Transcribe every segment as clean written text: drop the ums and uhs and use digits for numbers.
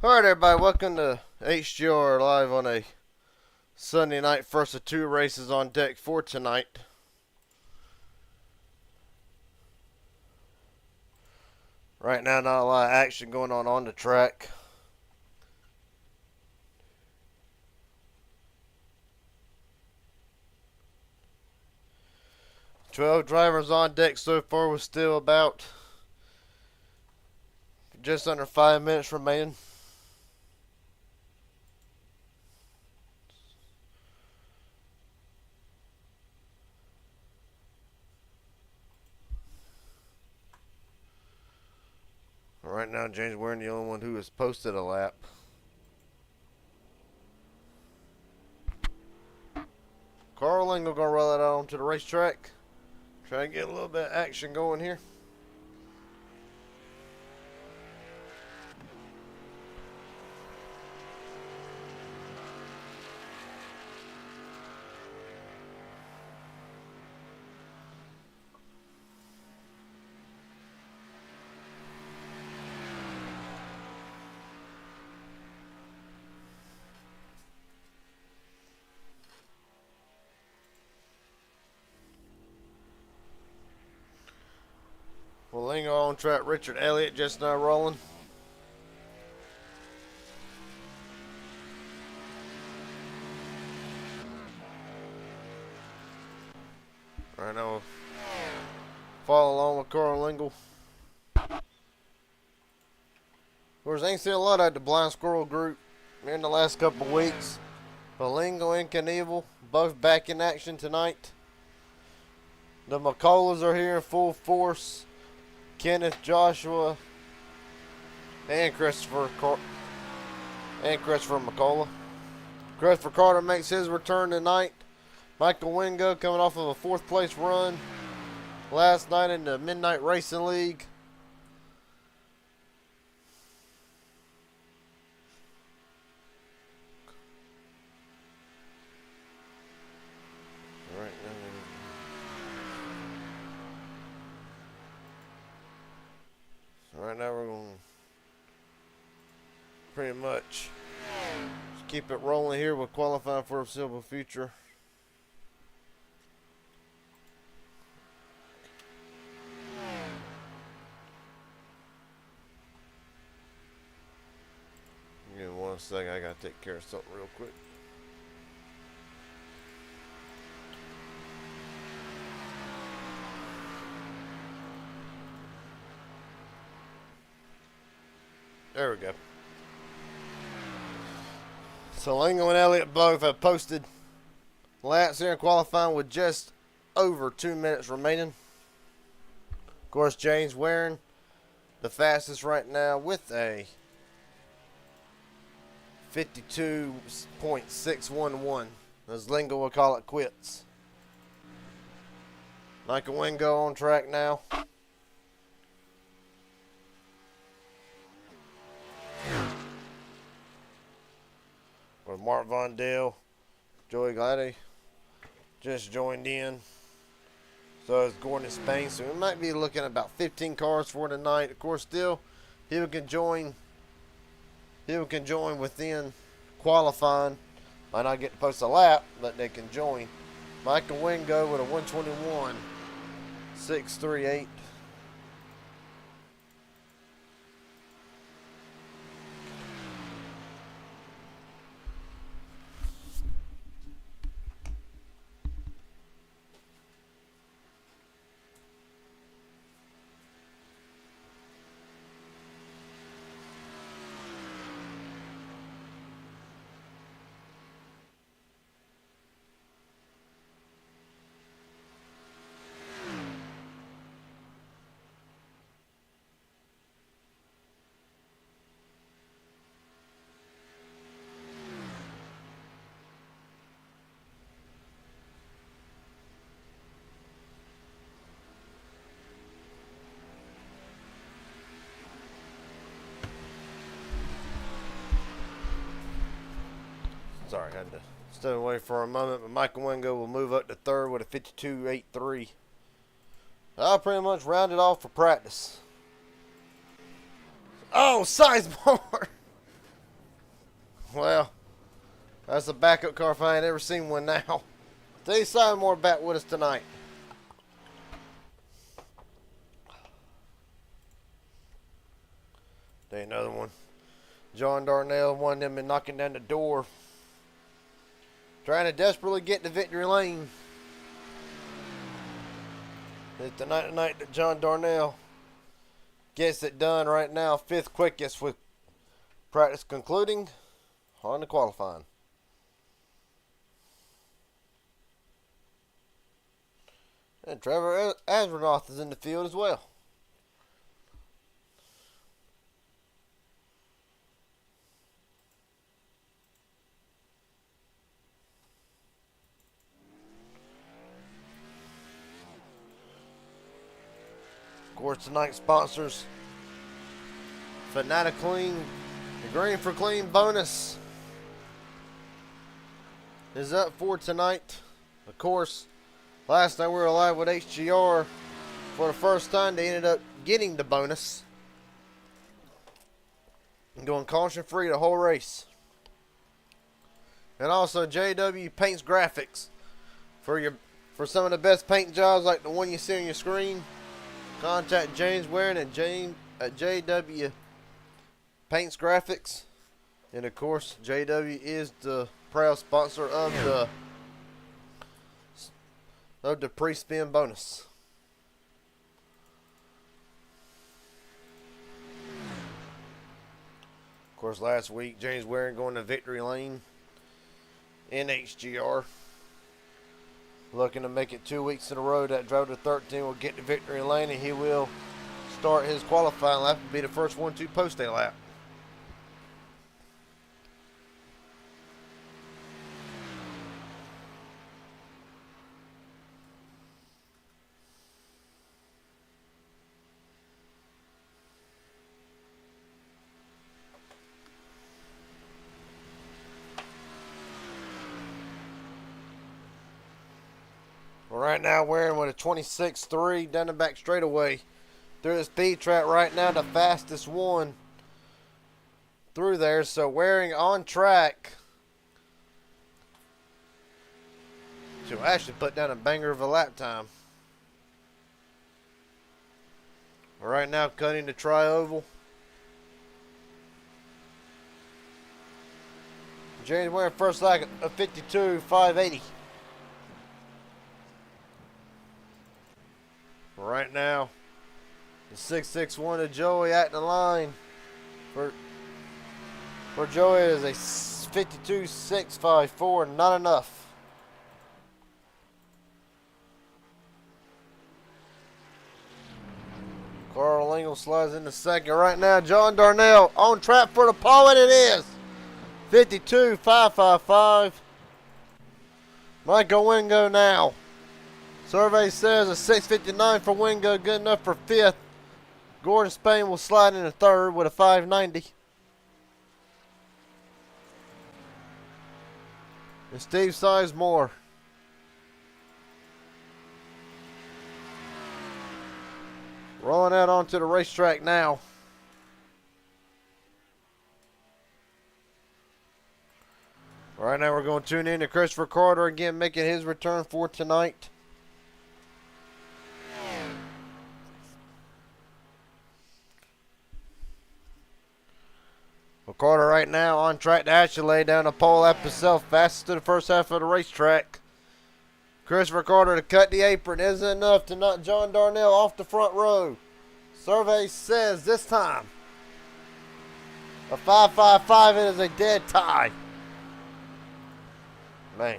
Alright everybody, welcome to HGR live on a Sunday night. First of two races on deck for tonight. Right now not a lot of action going on the track. "12 drivers on deck so far, with still about just under 5 minutes remaining. Right now James Waring, the only one who has posted a lap. Carl Lingle gonna roll it out onto the racetrack. Try to get a little bit of action going here. Well, Lingo on track. Richard Elliott just now rolling. Right now we'll follow along with Carl Lingle. Of course, I ain't seen a lot of the Blind Squirrel group in the last couple of weeks. But Lingo and Knievel both back in action tonight. The McCulloughs are here in full force. Kenneth, Joshua, and Christopher McCullough. Christopher Carter makes his return tonight. Michael Wingo coming off of a 4th place run last night in the Midnight Racing League. Right now we're going to pretty much just keep it rolling here with qualifying for a foreseeable future. Give me 1 second, I got to take care of something real quick. There we go. So Lingo and Elliott both have posted laps here in qualifying with just over 2 minutes remaining. Of course, James Waring, the fastest right now with a 52.611. As Lingo will call it quits. Michael Wingo on track now. With Mark Von Dale, Joey Glady just joined in. So is Gordon Spain. So we might be looking at about 15 cars for tonight. Of course, still people can join within qualifying. Might not get to post a lap, but they can join. Michael Wingo with a 121.638. Sorry, I had to step away for a moment, but Michael Wingo will move up to 3rd with a 52.83. I'll pretty much round it off for practice. Oh, Sizemore! Well, that's a backup car if I ain't ever seen one now. Steve Sizemore back with us tonight. There's another one. John Darnell, one of them been knocking down the door, trying to desperately get to victory lane. It's tonight that John Darnell gets it done right now. 5th quickest with practice concluding on the qualifying. And Trevor Asronoff is in the field as well. Of course, tonight's sponsors, Fanatic Clean, the Green for Clean bonus is up for tonight. Of course, last night we were live with HGR. For the first time, they ended up getting the bonus and going caution free the whole race. And also, JW Paints Graphics for some of the best paint jobs like the one you see on your screen. Contact James Waring at JW Paints Graphics. And of course, JW is the proud sponsor of the pre-spin bonus. Of course, last week, James Waring going to victory lane in HGR. Looking to make it 2 weeks in a row. That drove to 13 will get to victory lane, and he will start his qualifying lap and be the first one to post a lap. Right now, Waring with a 26.3 down the back straightaway through the speed trap right now, the fastest one through there. So Waring on track to actually put down a banger of a lap time. Right now, cutting the tri-oval. James Waring first lap of 52.580. Right now, the 661 of Joey at the line. For Joey is a 52.654, not enough. Carl Lingle slides into second. Right now, John Darnell on track for the pole, and it is 52.555. Michael Wingo now. Survey says a 6.59 for Wingo, good enough for 5th. Gordon Spain will slide into 3rd with a 5.90. And Steve Sizemore rolling out onto the racetrack now. Right now we're going to tune in to Christopher Carter again, making his return for tonight. Well, Carter right now on track to actually lay down a pole lap himself, fastest to the first half of the racetrack. Christopher Carter to cut the apron isn't enough to knock John Darnell off the front row. Survey says this time a 5.55, it is a dead tie. Man.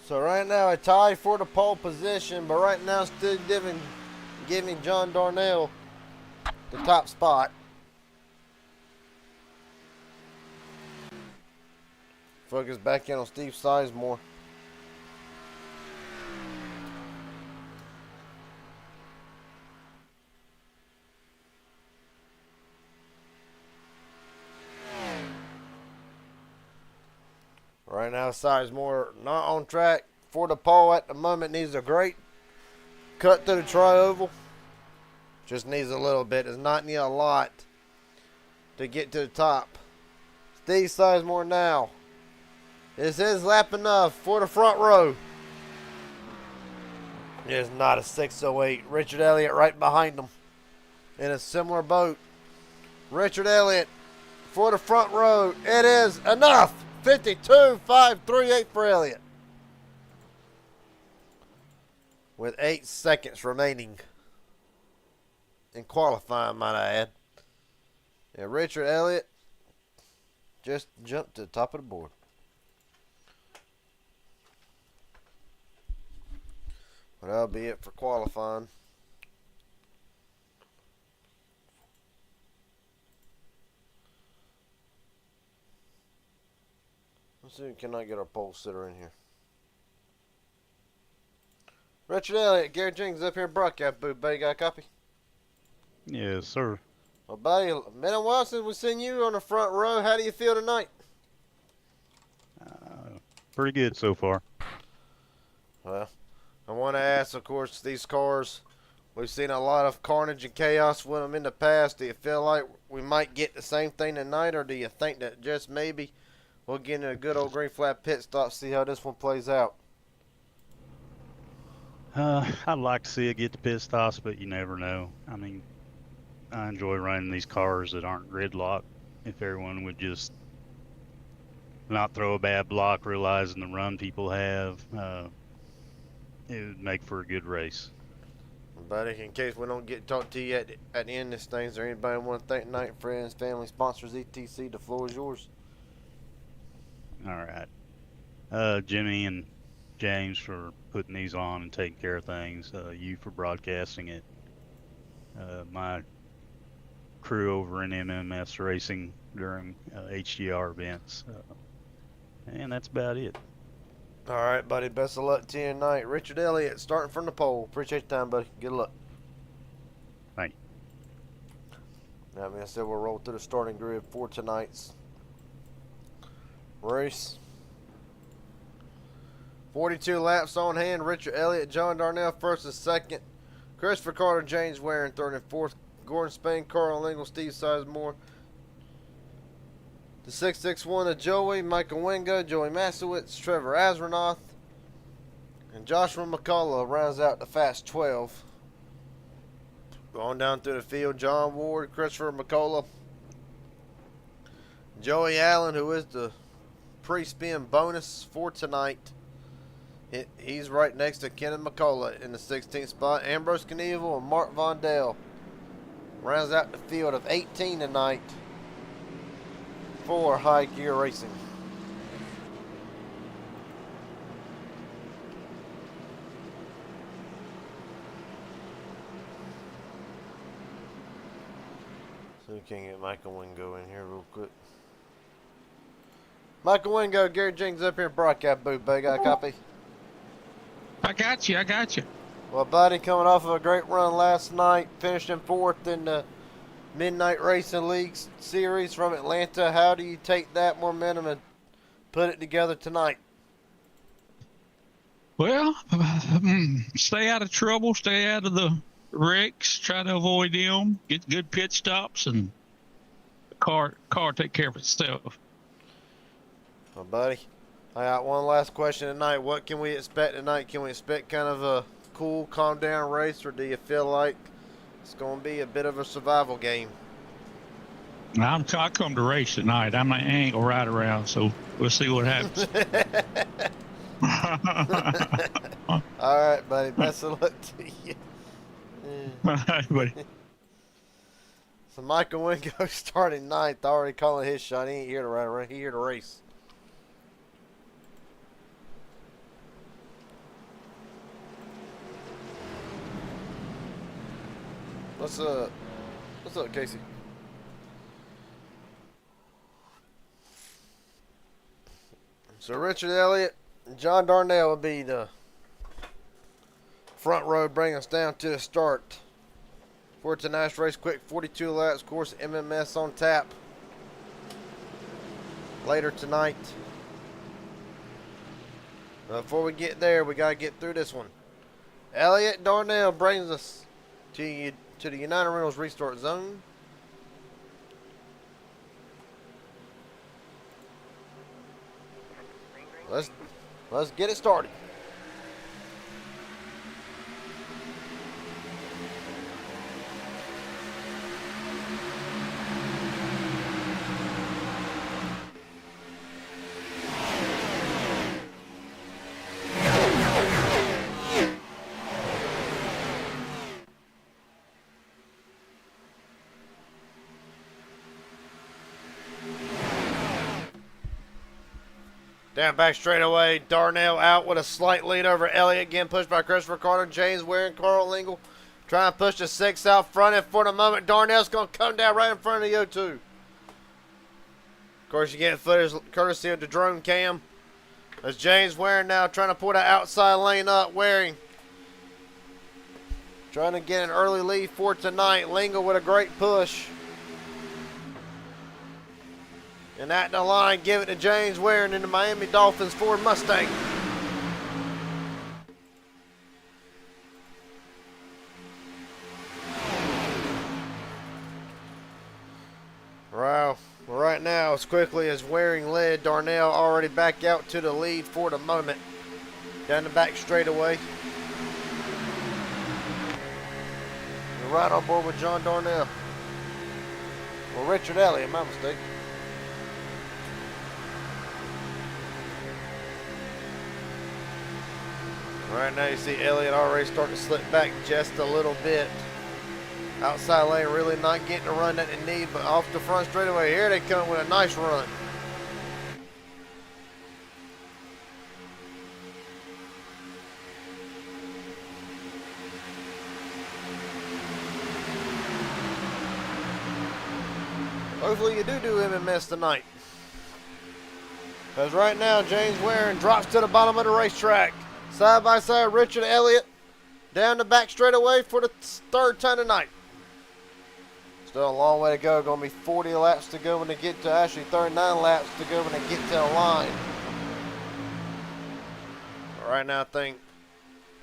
So right now a tie for the pole position, but right now still giving John Darnell the top spot. Focus back in on Steve Sizemore. Right Right now, Sizemore not on track for the pole at the moment. Needs a great cut through the tri-oval. Just needs a little bit. Does not need a lot to get to the top. Steve Sizemore now. Is his lap enough for the front row? It is not a 6:08. Richard Elliott right behind him in a similar boat. Richard Elliott for the front row. It is enough. 52.538 for Elliott. With 8 seconds remaining in qualifying, might I add. And Richard Elliott just jumped to the top of the board. But that'll be it for qualifying. Let's see, can I get our pole sitter in here? Richard Elliott, Gary Jenkins up here in broadcast booth. Buddy, got a copy? Yes, sir. Well, buddy, been a while since we've seen you on the front row. How do you feel tonight? Pretty good so far. Well, I want to ask, of course, these cars, we've seen a lot of carnage and chaos with them in the past. Do you feel like we might get the same thing tonight, or do you think that just maybe we'll get in a good old green flag pit stop, see how this one plays out? I'd like to see it get to pit stops, but you never know. I mean, I enjoy running these cars that aren't gridlocked. If everyone would just not throw a bad block, realizing the run people have, it would make for a good race. Buddy, in case we don't get to talk to you at the end of this thing, is there anybody want to thank tonight? Friends, family, sponsors, etc.? The floor is yours. All right. Jimmy and James for putting these on and taking care of things. You for broadcasting it. My crew over in MMS Racing during HGR events. And that's about it. All right, buddy. Best of luck to you tonight. Richard Elliott starting from the pole. Appreciate your time, buddy. Good luck. Thank you. That being said, we'll roll through the starting grid for tonight's race. 42 laps on hand. Richard Elliott, John Darnell first and second. Christopher Carter, James Waring third and fourth. Gordon Spain, Carl Lingle, Steve Sizemore. The 661 to Joey, Michael Wingo, Joey Masowitz, Trevor Azranoth, and Joshua McCullough rounds out the fast 12. Going down through the field, John Ward, Christopher McCullough, Joey Allen, who is the pre-spin bonus for tonight. He's right next to Kenan McCullough in the 16th spot. Ambrose Knievel and Mark Vondell rounds out the field of 18 tonight for High Gear Racing. So we can get Michael Wingo in here real quick. Michael Wingo, Gary Jenkins up here in broadcast booth, buddy. Got a copy? I got you. Well, buddy, coming off of a great run last night, finishing fourth in the Midnight Racing League Series from Atlanta. How do you take that momentum and put it together tonight? Well, stay out of trouble, stay out of the wrecks, try to avoid them, get good pit stops, and the car take care of itself. Well, buddy, I got one last question tonight. What can we expect tonight? Can we expect kind of a cool, calm down race, or do you feel like it's going to be a bit of a survival game? I come to race tonight. I ain't gonna ride around, so we'll see what happens. All right, buddy. Best of luck to you. All right, buddy. So Michael Wingo starting ninth, already calling his shot. He ain't here to ride around. He here to race. What's up, Casey? So Richard Elliott and John Darnell will be the front row, bring us down to the start for tonight's race. Quick 42 laps, of course, MMS on tap later tonight. Before we get there, we got to get through this one. Elliott Darnell brings us to the United Rentals restart zone. Let's get it started. Down back straightaway, Darnell out with a slight lead over Elliott. Again pushed by Christopher Carter, James Ware, and Carl Lingle. Trying to push the 6 out front, and for the moment, Darnell's going to come down right in front of the O2. Of course, you get footage courtesy of the drone cam. As James Ware now trying to pull that outside lane up. Waring trying to get an early lead for tonight. Lingle with a great push. And at the line, give it to James Ware in the Miami Dolphins Ford Mustang. Wow. Right now, as quickly as Waring led, Darnell already back out to the lead for the moment. Down the back straightaway. We're right on board with John Darnell. Well, Richard Elliott, my mistake. Right now you see Elliott already starting to slip back just a little bit. Outside lane really not getting the run that they need, but off the front straightaway here they come with a nice run. Hopefully you do MMS tonight. Because right now James Waring drops to the bottom of the racetrack. Side by side, Richard Elliott down the back straightaway for the third time tonight. Still a long way to go. Going to be 40 laps to go when they get to, actually 39 laps to go when they get to the line. Right now, I think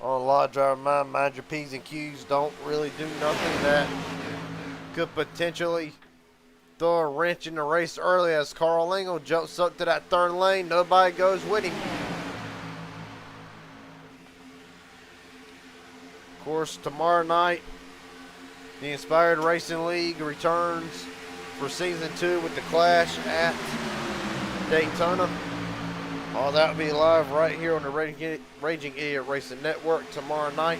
on a lot of driver mind your P's and Q's. Don't really do nothing that could potentially throw a wrench in the race early as Carl Lingle jumps up to that third lane. Nobody goes with him. Of course, tomorrow night, the Inspired Racing League returns for Season 2 with the Clash at Daytona. All that will be live right here on the Raging Idiot Racing Network tomorrow night.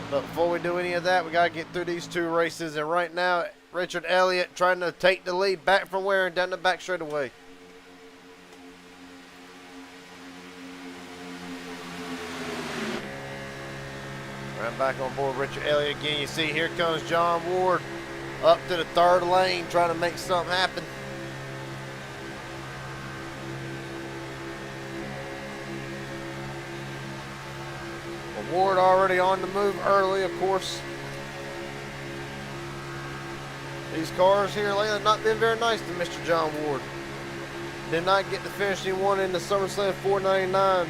But before we do any of that, we got to get through these two races. And right now, Richard Elliott trying to take the lead back from Waring down the back straightaway. Right back on board Richard Elliott again. You see here comes John Ward up to the third lane trying to make something happen. Well, Ward already on the move early, of course. These cars here lately have not been very nice to Mr. John Ward. Did not get the finish he wanted in the SummerSlam 499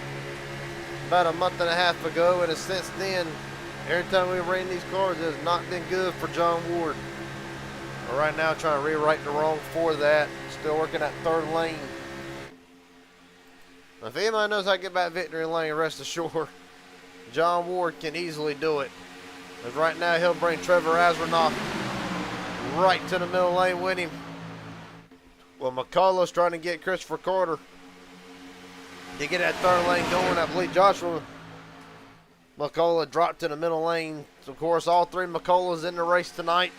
about a month and a half ago, and since then, every time we ran these cars, it has not been good for John Ward. But right now, trying to rewrite the wrong for that. Still working that third lane. Now, if anybody knows how to get back victory lane, rest assured, John Ward can easily do it. Because right now, he'll bring Trevor Asronoff right to the middle lane with him. Well, McCullough's trying to get Christopher Carter to get that third lane going. I believe Joshua McCullough dropped to the middle lane. So, of course, all three McCulloughs in the race tonight.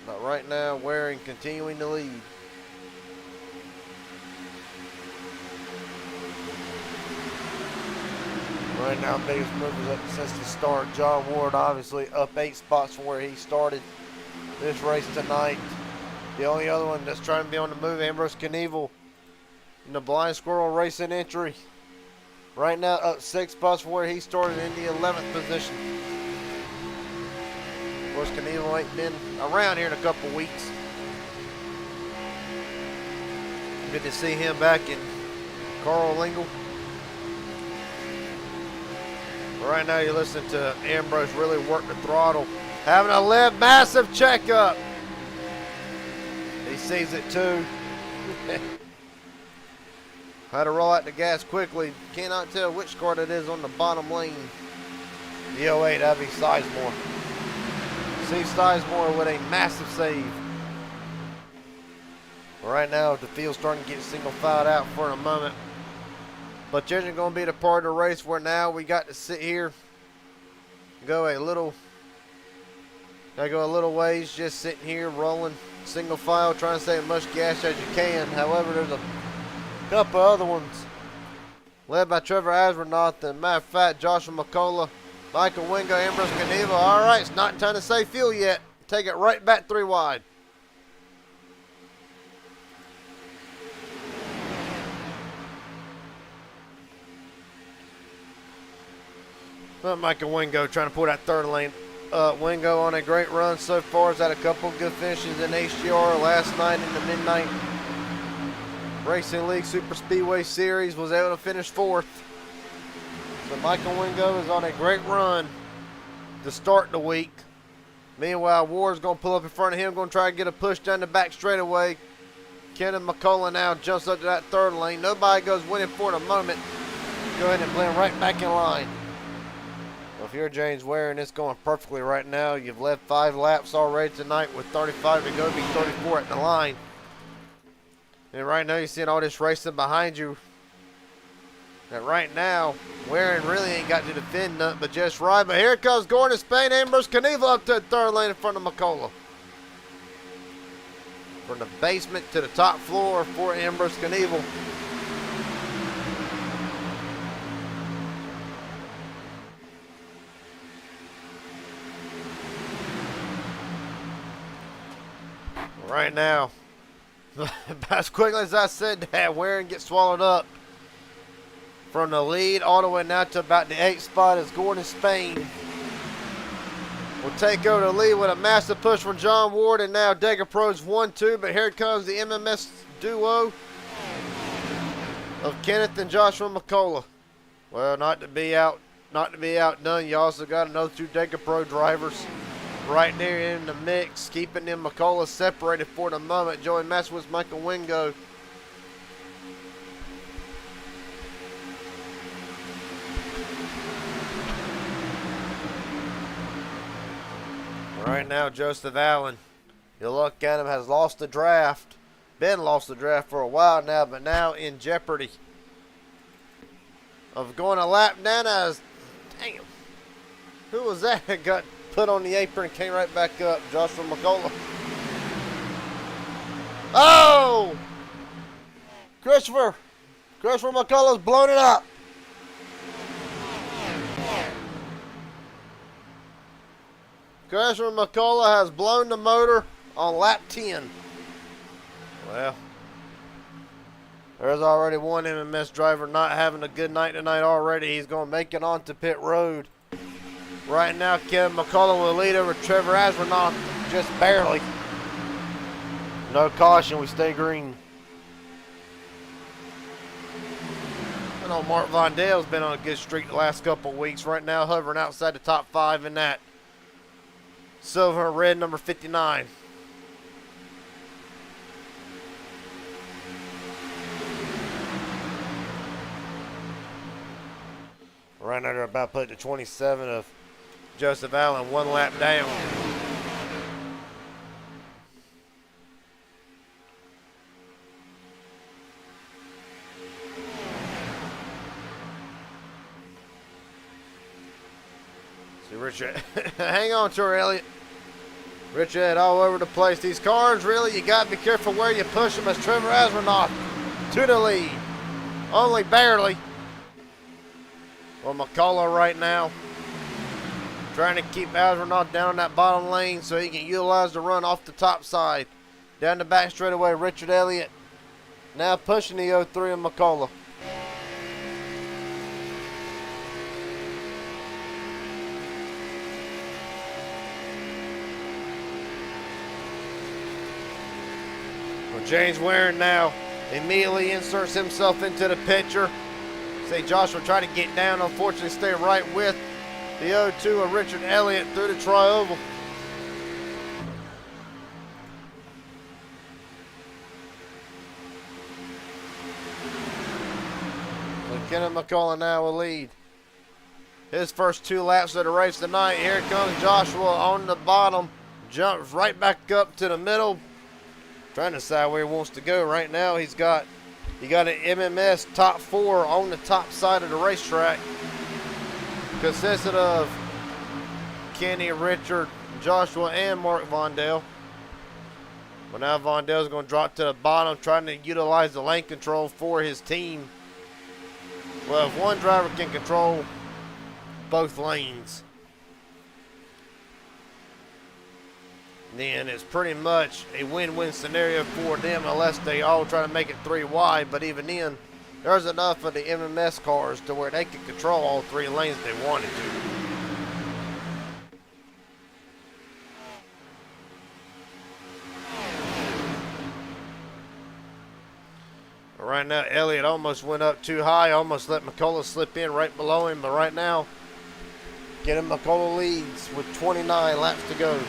But right now, Waring continuing to lead. Right now, biggest movers up since the start. John Ward obviously up 8 spots from where he started this race tonight. The only other one that's trying to be on the move, Ambrose Knievel in the Blind Squirrel Racing entry. Right now, up 6 spots from where he started in the 11th position. Of course, Knievel ain't been around here in a couple weeks. Good to see him back in Carl Lingle. Right now you're listening to Ambrose really work the throttle. Having a massive checkup. He sees it too. Had to roll out the gas quickly. Cannot tell which car it is on the bottom lane. The 08, that'd be Sizemore. See Sizemore with a massive save. Right now the field's starting to get single filed out for a moment. But this isn't going to be the part of the race where now we got to sit here, gotta go a little ways, just sitting here rolling single file, trying to save as much gas as you can. However, there's a couple other ones led by Trevor Asbernoth and matter of fact, Joshua McCullough, Michael Wingo, Ambrose Caneva. All right, it's not time to save fuel yet. Take it right back 3 wide. Michael Wingo trying to pull that third lane. Wingo on a great run so far. Has had a couple good finishes in HGR last night in the Midnight Racing League Super Speedway Series. Was able to finish 4th. So Michael Wingo is on a great run to start the week. Meanwhile, Ward's going to pull up in front of him, going to try to get a push down the back straightaway. Kenan McCullough now jumps up to that third lane. Nobody goes winning for the moment. Go ahead and blend right back in line. Well, if you're James Ware and it's going perfectly right now, you've led 5 laps already tonight with 35 to go, be 34 at the line. And right now you're seeing all this racing behind you. And right now, Ware really ain't got to defend nothing but just ride. But here comes Gordon Spain, Ambrose Caneva up to the third lane in front of McCullough. From the basement to the top floor for Ambrose Caneva. Right now, as quickly as I said that, Warren gets swallowed up. From the lead all the way now to about the 8th spot is Gordon Spain. Will take over the lead with a massive push from John Ward, and now Dega Pro's 1-2, but here comes the MMS duo of Kenneth and Joshua McCullough. Well, not to be outdone, you also got another 2 Dega Pro drivers right there in the mix, keeping them McCullough separated for the moment. Joey Masswitz, Michael Wingo. Right now, Joseph Allen, you look at him, has lost the draft. Been lost the draft for a while now, but now in jeopardy of going a lap down as, damn, who was that that got put on the apron and came right back up? Joshua McCullough. Oh! Christopher McCullough's blown it up. Christopher McCullough has blown the motor on lap 10. Well, there's already one MMS driver not having a good night tonight already. He's going to make it onto pit road. Right now, Kevin McCullough will lead over Trevor Asbernoth just barely. No caution, we stay green. I know Mark Von Dale's been on a good streak the last couple of weeks. Right now, hovering outside the top 5 in that silver and red number 59. Right now, they're about to put the 27 of Joseph Allen 1 lap down. See Richard, hang on to her, Elliott. Richard all over the place. These cars, really, you got to be careful where you push them as Trevor Asbernoth to the lead. Only barely. Well, McCullough right now trying to keep Asbernoth down that bottom lane so he can utilize the run off the top side. Down the back straightaway, Richard Elliott now pushing the 03 of McCullough. Well, James Warren now immediately inserts himself into the picture. Say Joshua try to get down, unfortunately stay right with the 0-2 of Richard Elliott through the tri-oval. So Kenneth McCullough now will lead his first 2 laps of the race tonight. Here comes Joshua on the bottom, jumps right back up to the middle, trying to decide where he wants to go. Right now he got an MMS top 4 on the top side of the racetrack, consisted of Kenny, Richard, Joshua, and Mark Vondell. But now Vondell's going to drop to the bottom, trying to utilize the lane control for his team. Well, if one driver can control both lanes, then it's pretty much a win-win scenario for them, unless they all try to make it 3 wide. But even then, there's enough of the MMS cars to where they can control all 3 lanes if they wanted to. Right now, Elliott almost went up too high, almost let McCullough slip in right below him. But right now, Kenneth McCullough leads with 29 laps to go.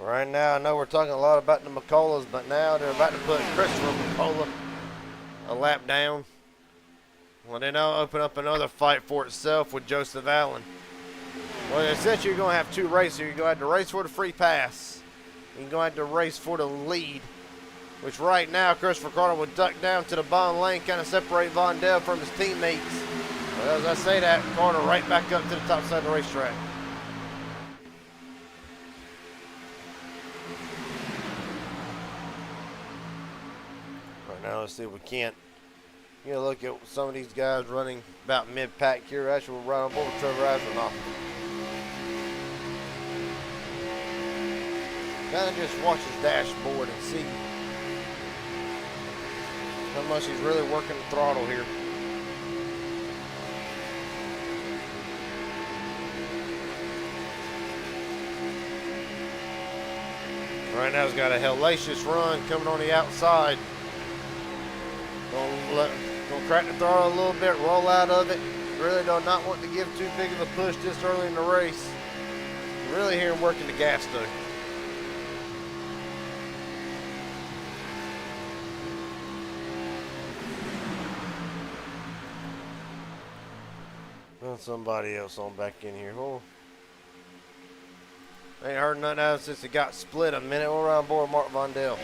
Right now, I know we're talking a lot about the McCulloughs, but now they're about to put Christopher McCullough a lap down. Well, they now open up another fight for itself with Joseph Allen. Well, essentially, you're going to have 2 races. You're going to have to race for the free pass. You're going to have to race for the lead, which right now, Christopher Carter would duck down to the bottom lane, kind of separate Vondell from his teammates. Well, as I say that, Carter right back up to the top side of the racetrack. Right now, let's see if we can't. You know, look at some of these guys running about mid-pack here. Actually, we're right on board with Trevor Asenoff. Kind of just watch his dashboard and see how much he's really working the throttle here. Right now he's got a hellacious run coming on the outside. Gonna crack the throttle a little bit, roll out of it. Really do not want to give too big of a push this early in the race. Really hear him working the gas though. Somebody else on back in here. Oh, ain't heard nothing out of it since it got split a minute. We're on board Mark Vondell.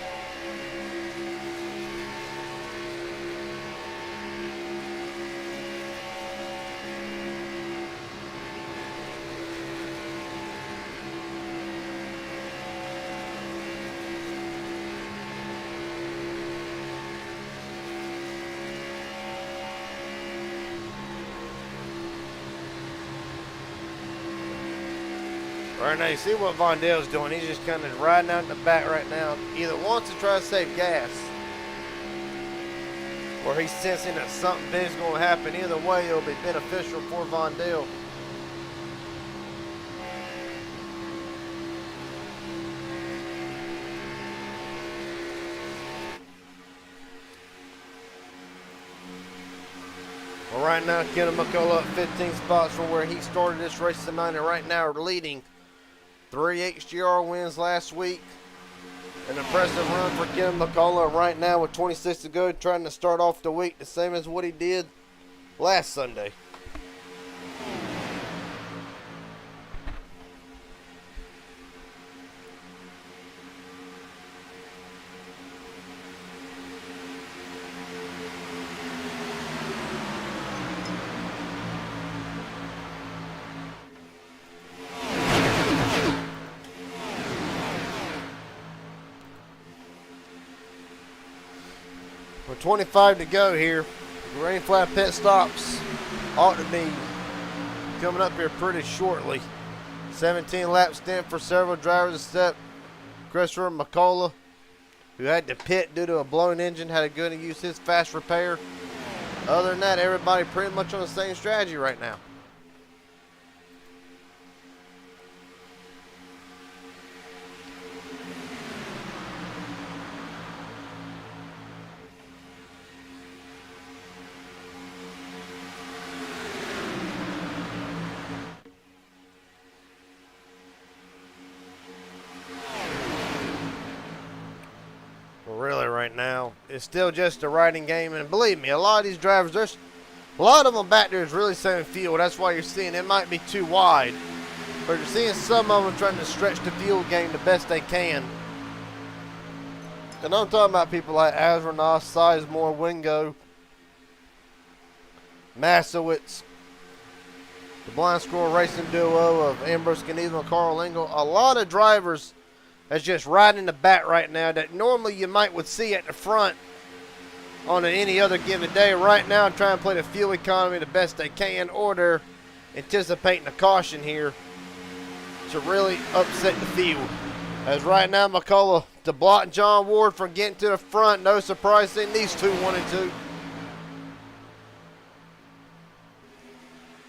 Right now, you see what Vondell's doing. He's just kind of riding out in the back right now. Either wants to try to save gas, or he's sensing that something big's going to happen. Either way, it'll be beneficial for Vondell. Well, right now, Kenneth McCullough up 15 spots from where he started this race tonight, and right now leading 3 HGR wins last week. An impressive run for Kenneth McCullough right now with 26 to go, trying to start off the week the same as what he did last Sunday. With 25 to go here, green flag pit stops ought to be coming up here pretty shortly. 17 lap stint for several drivers except Christopher McCullough, who had to pit due to a blown engine, had to go and use his fast repair. Other than that, everybody pretty much on the same strategy right now. really right now. It's still just a riding game, and believe me, a lot of these drivers, there's a lot of them back there is really saving fuel. That's why you're seeing it might be too wide, but you're seeing some of them trying to stretch the fuel game the best they can. And I'm talking about people like Asronoff, Sizemore, Wingo, Masowitz, the Blind Squirrel Racing duo of Ambrose Knievel and Carl Engel. A lot of drivers that's just riding in the back right now that normally you would see at the front on any other given day. Right now, trying to play the fuel economy the best they can, or they're anticipating a caution here to really upset the field. As right now, McCullough to block John Ward from getting to the front. No surprise seeing these two 1 and 2.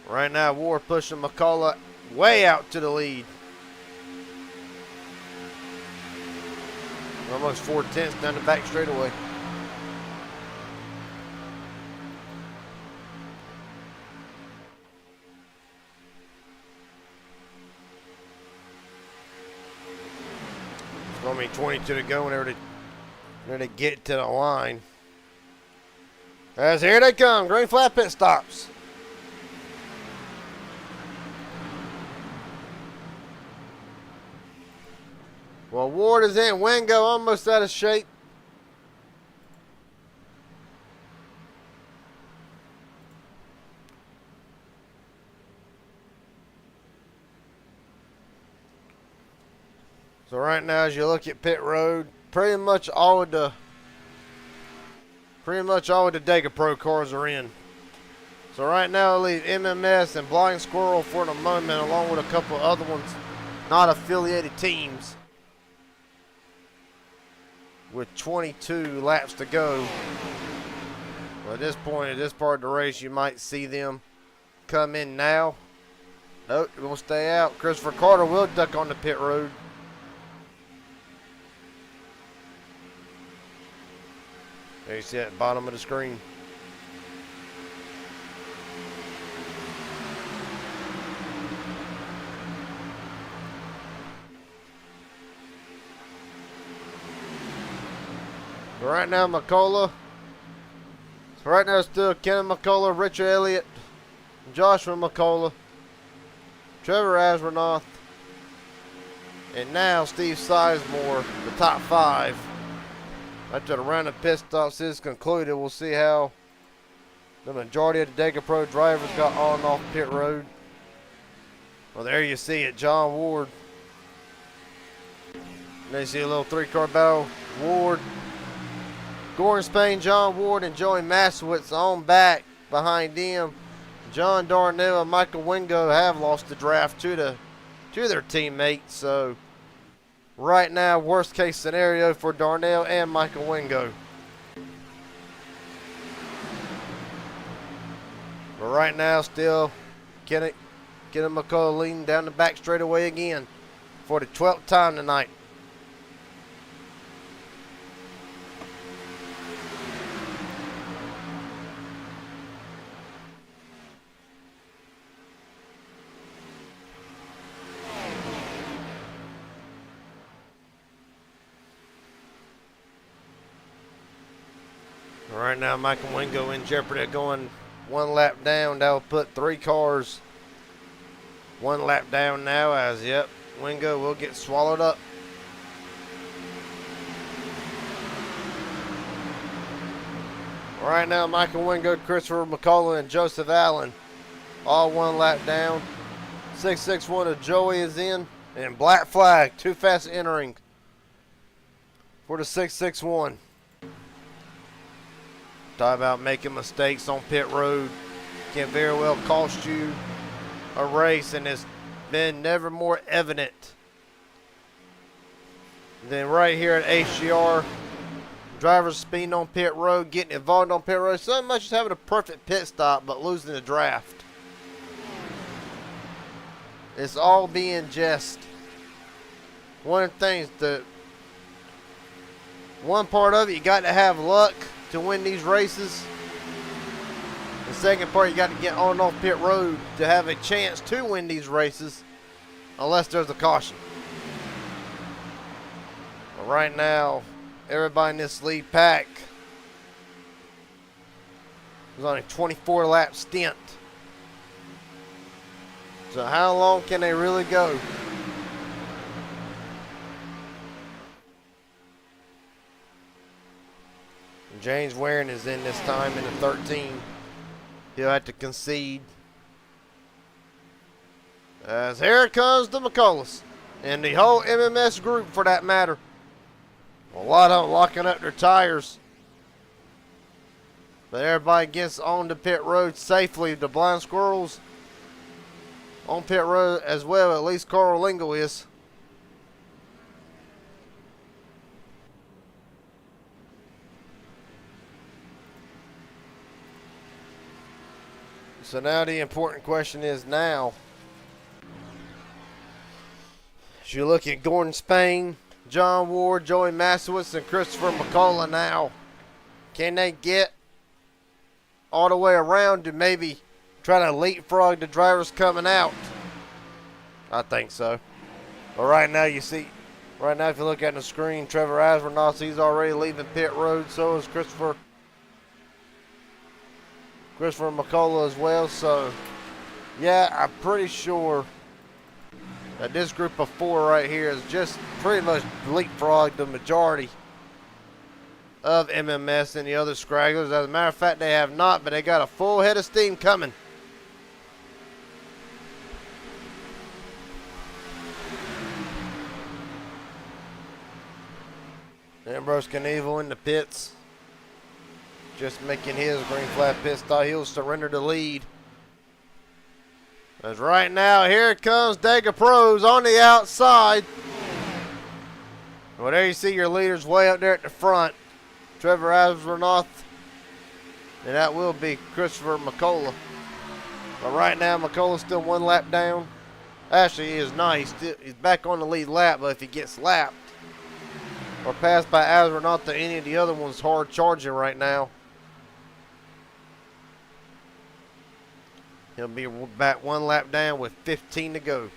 Right now, Ward pushing McCullough way out to the lead. Almost 4/10 down the back straightaway. It's going to be 22 to go whenever they get to the line. As here they come, green flag pit stops. Well, Ward is in. Wingo almost out of shape. So right now, as you look at pit road, pretty much all of the Dega Pro cars are in. So right now, I leave MMS and Blind Squirrel for the moment, along with a couple of other ones, not affiliated teams, with 22 laps to go. Well, at this point, at this part of the race, you might see them come in now. Nope, they're going to stay out. Christopher Carter will duck on the pit road. There you see at the bottom of the screen. But right now, McCullough. So right now, still Kenny McCullough, Richard Elliott, Joshua McCullough, Trevor Asronoff, and now Steve Sizemore, the top 5. After the round of pit stops is concluded, we'll see how the majority of the Dega Pro drivers got on and off pit road. Well, there you see it, John Ward. There you see a little 3-car battle. Ward, Gordon Spain, John Ward, and Joey Masowitz on back behind them. John Darnell and Michael Wingo have lost the draft to their teammates. So right now, worst case scenario for Darnell and Michael Wingo. But right now, still Kenny McCullough leading down the back straightaway again for the 12th time tonight. Right now, Michael Wingo in jeopardy of going 1 lap down. That will put 3 cars 1 lap down now, as yep, Wingo will get swallowed up. Right now, Michael Wingo, Christopher McCullough, and Joseph Allen all 1 lap down. 661 of Joey is in, and black flag, too fast entering for the 661. Talk about making mistakes on pit road can very well cost you a race, and it's been never more evident than right here at HGR. Drivers speeding on pit road, getting involved on pit road, so much as having a perfect pit stop but losing the draft. It's all being just one of the things that one part of it, you got to have luck to win these races. The second part, you got to get on and off pit road to have a chance to win these races, unless there's a caution. But right now, everybody in this lead pack was on a 24 lap stint. So how long can they really go? James Waring is in this time in the 13. He'll have to concede. As here comes the McCullough. And the whole MMS group for that matter. A lot of them locking up their tires. But everybody gets on the pit road safely. The Blind Squirrels on pit road as well. At least Carl Lingo is. So now the important question is now, as you look at Gordon Spain, John Ward, Joey Masowitz, and Christopher McCullough now, can they get all the way around to maybe try to leapfrog the drivers coming out? I think so. But right now you see, right now if you look at the screen, Trevor Asvernoff, he's already leaving pit road. So is Christopher McCullough as well. So yeah, I'm pretty sure that this group of four right here is just pretty much leapfrogged the majority of MMS and the other scragglers. As a matter of fact, they have not, but they got a full head of steam coming. Ambrose Knievel in the pits, just making his green flag pit stop. He'll surrender the lead. As right now, here comes Dega Pros on the outside. Well, there you see your leaders way up there at the front. Trevor Asvernoff, and that will be Christopher McCullough. But right now, McCullough's still one lap down. Actually, he is not. He's back on the lead lap, but if he gets lapped or passed by Asvernoff or any of the other ones hard charging right now, he'll be back one lap down with 15 to go.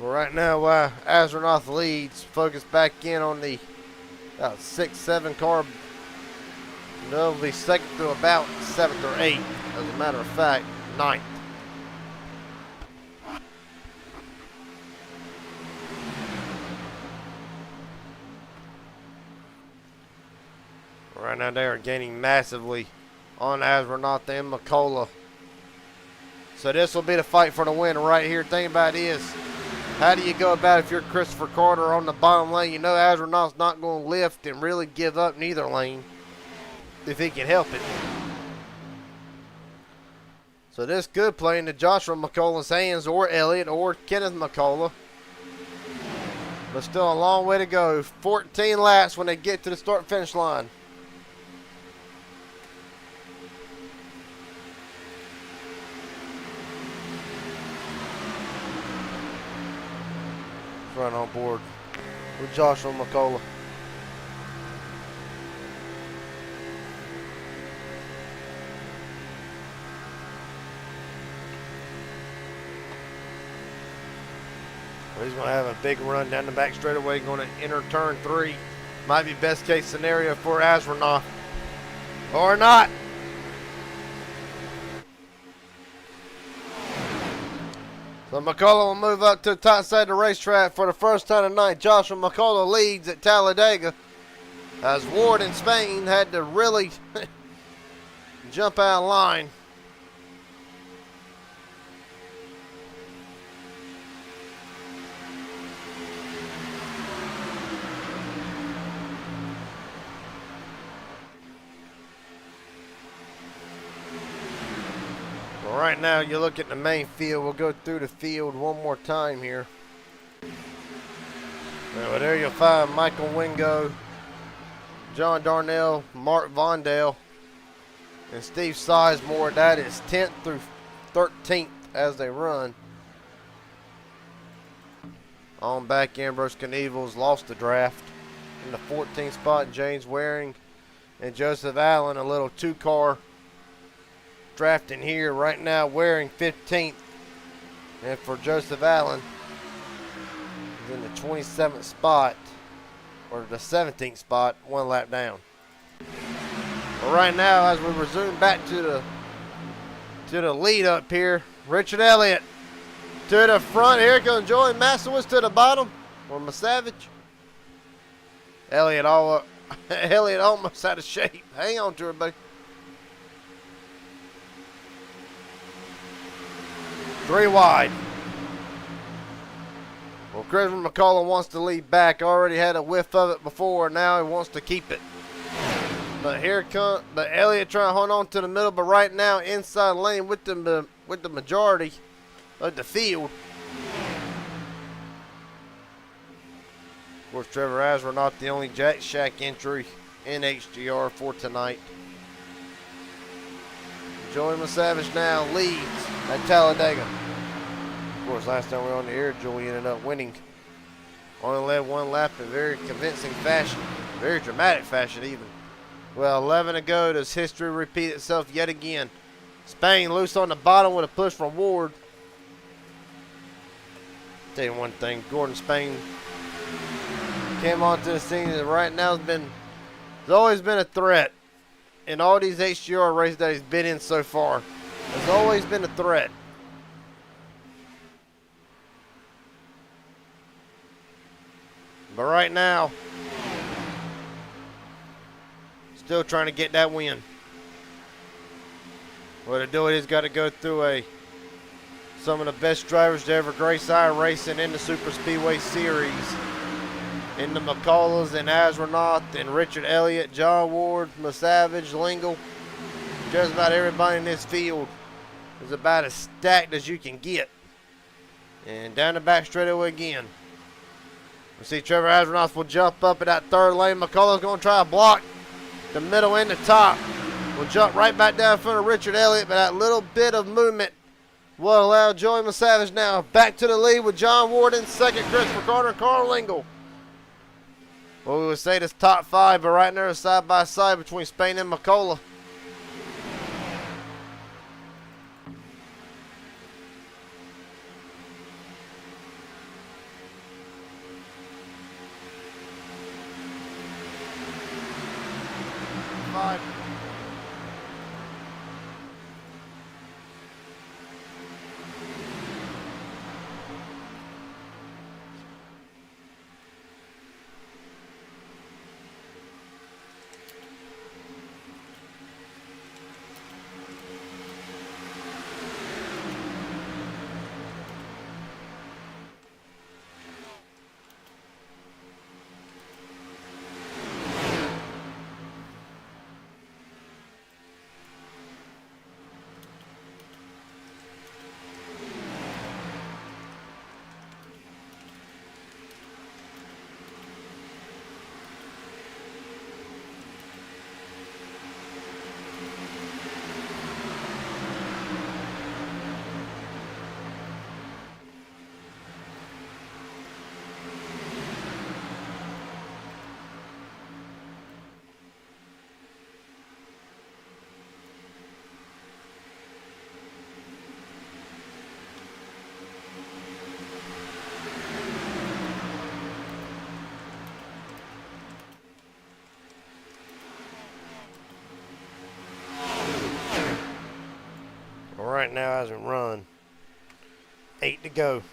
Right now, while Asvernoff leads, focus back in on the 6-7 car. They'll be second to about 7th or 8th, as a matter of fact, 9th. Right now, they are gaining massively on Asvernoff and McCullough. So this will be the fight for the win right here. Thing about it is, how do you go about it if you're Christopher Carter on the bottom lane? You know Asvernoff's not going to lift and really give up in either lane if he can help it. So this could play into Joshua McCullough's hands, or Elliott, or Kenneth McCullough. But still a long way to go. 14 laps when they get to the start-finish line. Run on board with Joshua McCullough. He's going to have a big run down the back straightaway, going to enter turn 3. Might be best case scenario for Asvernoff. Or not. So McCullough will move up to the top side of the racetrack for the first time tonight. Joshua McCullough leads at Talladega, as Ward in Spain had to really jump out of line. Right now, you look at the main field. We'll go through the field one more time here. Well, there you'll find Michael Wingo, John Darnell, Mark Vondale, And Steve Sizemore, that is 10th through 13th as they run. On back, Ambrose Knievel's lost the draft in the 14th spot. And James Waring and Joseph Allen, a little two-car drafting here. Right now, Waring 15th. And for Joseph Allen, he's in the 27th spot, or the 17th spot, one lap down. But right now, as we resume back to the lead up here, Richard Elliott to the front. Here comes Joey Masowitz to the bottom, or Masavage. Elliott almost out of shape. Hang on to her, buddy. 3 wide. Well, Christopher McCullough wants to lead back. Already had a whiff of it before. Now he wants to keep it. But Elliott trying to hold on to the middle. But right now, inside lane with the majority of the field. Of course, Trevor Aswer not the only Jack Shack entry in HGR for tonight. Joey Masavage now leads at Talladega. Of course, last time we were on the air, Joey ended up winning. Only led one lap in very convincing fashion, very dramatic fashion even. Well, 11 to go. Does history repeat itself yet again? Spain loose on the bottom with a push from Ward. Tell you one thing, Gordon Spain came onto the scene and right now has always been a threat in all these HGR races that he's been in so far. Has always been a threat. But right now, still trying to get that win. Well, to do it, he's got to go through some of the best drivers to ever grace our racing in the Super Speedway Series. In the McCulloughs and Astronaut and Richard Elliott, John Ward, Masavage, Lingle. Just about everybody in this field is about as stacked as you can get. And down the back straightaway again. We see Trevor Astronaut will jump up at that third lane. McCullough's going to try to block the middle and the top. Will jump right back down in front of Richard Elliott, but that little bit of movement will allow Joey Masavage now back to the lead with John Ward in second, Christopher Carter and Carl Lingle. Well, we would say this top 5, but right there side by side between Spain and McCullough. Five. Right now as we run, 8 to go.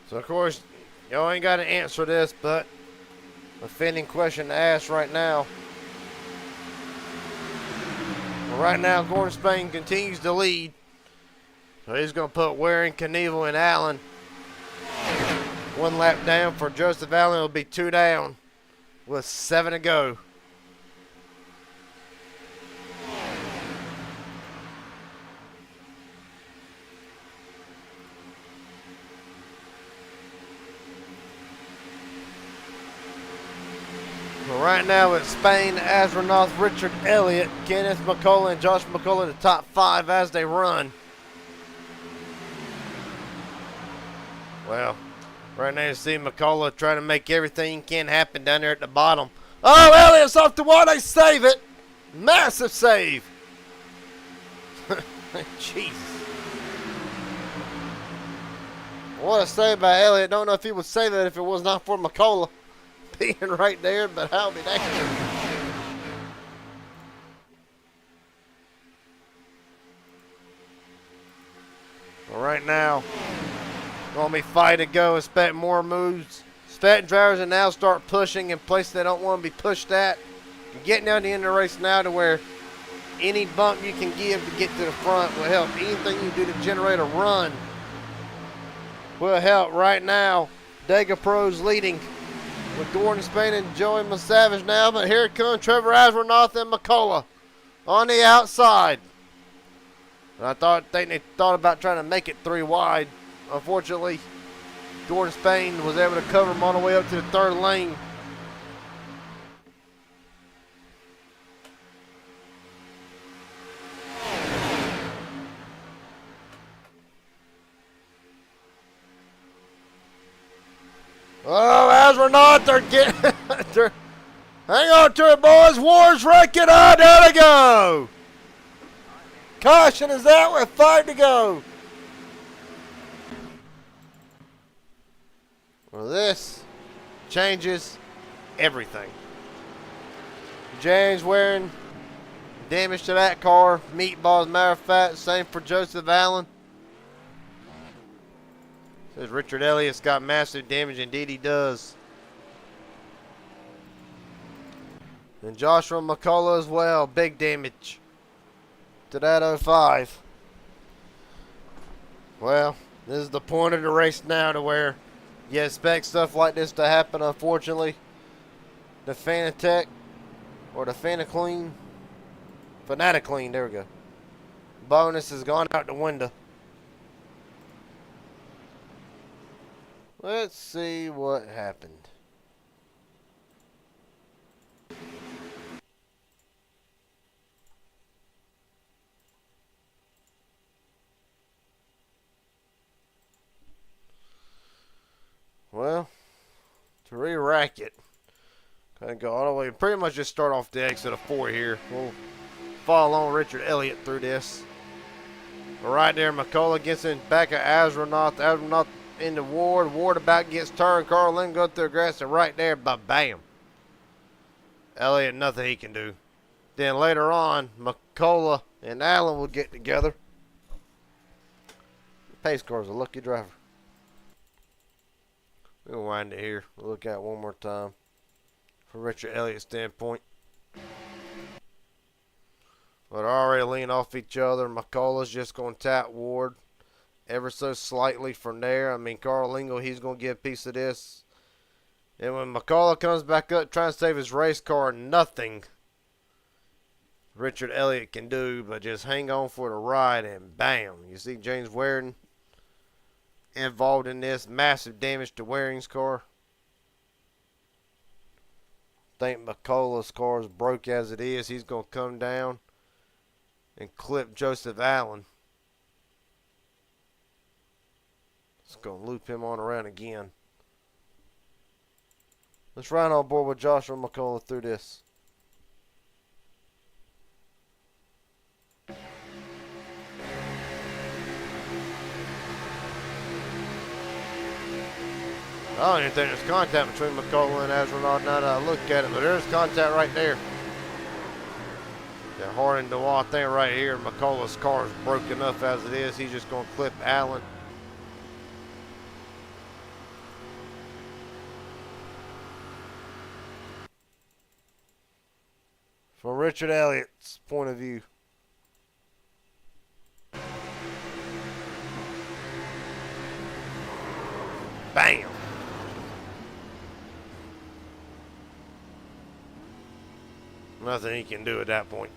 So, of course, y'all ain't got to answer this, but a fitting question to ask right now. Well, right now, Gordon Spain continues to lead So he's going to put Waring, Knievel, and Allen 1 lap down. For Joseph Allen, it'll be 2 down with 7 to go. Well, right now it's Spain, Astronaut, Richard Elliott, Kenneth McCullough, and Josh McCullough, the top 5 as they run. Well, right now you see McCullough trying to make everything he can happen down there at the bottom. Oh, Elliott's off the wall. They save it. Massive save. Jesus. What a save by Elliott. Don't know if he would save it if it was not for McCullough being right there, but I'll be damned. Well, right now, going to be fight to go. Expect more moves. Expect drivers to now start pushing in places they don't want to be pushed at. You're getting down to the end of the race now to where any bump you can give to get to the front will help. Anything you do to generate a run will help. Right now, Dega Pro's leading with Gordon Spain and Joey Savage now, but here comes Trevor Asronoff and McCullough on the outside. And I think they thought about trying to make it 3 wide. Unfortunately, Gordon Spain was able to cover him on the way up to the 3rd lane. Oh, Astronaut, they're getting. Hang on to it, boys. Wars wrecking. Oh, there they go. Caution is out with 5 to go. Well, this changes everything. James Waring, damage to that car. Meatball, as a matter of fact. Same for Joseph Allen. Says Richard Elliott's got massive damage. Indeed, he does. And Joshua McCullough as well. Big damage to that 05. Well, this is the point of the race now to where you expect stuff like this to happen, unfortunately. The Fanatec, or the Fanaclean, Fanataclean, there we go. Bonus has gone out the window. Let's see what happened. Well, to re-rack it, kind of go all the way, pretty much just start off the exit of 4 here. We'll follow along Richard Elliott through this. But right there, McCullough gets in back of Astronaut. Astronaut into Ward. Ward about gets turned. Carl Lynn goes through the grass, and right there, bam. Elliott, nothing he can do. Then later on, McCullough and Allen will get together. The pace car's a lucky driver. We'll wind it here. We'll look at it one more time from Richard Elliott's standpoint. But already lean off each other. McCullough's just going to tap Ward ever so slightly from there. I mean, Carl Lingo, he's going to get a piece of this. And when McCullough comes back up trying to save his race car, nothing Richard Elliott can do but just hang on for the ride, and bam. You see James Waring involved in this. Massive damage to Waring's car. I think McCullough's car is broke as it is. He's going to come down and clip Joseph Allen. It's going to loop him on around again. Let's ride on board with Joshua McCullough through this. I don't even think there's contact between McCullough and Astronaut now that I look at it, but there's contact right there. Yeah, Harding DeWall, I think right here, McCullough's car is broken enough as it is. He's just going to clip Allen. From Richard Elliott's point of view. Bam. Nothing he can do at that point.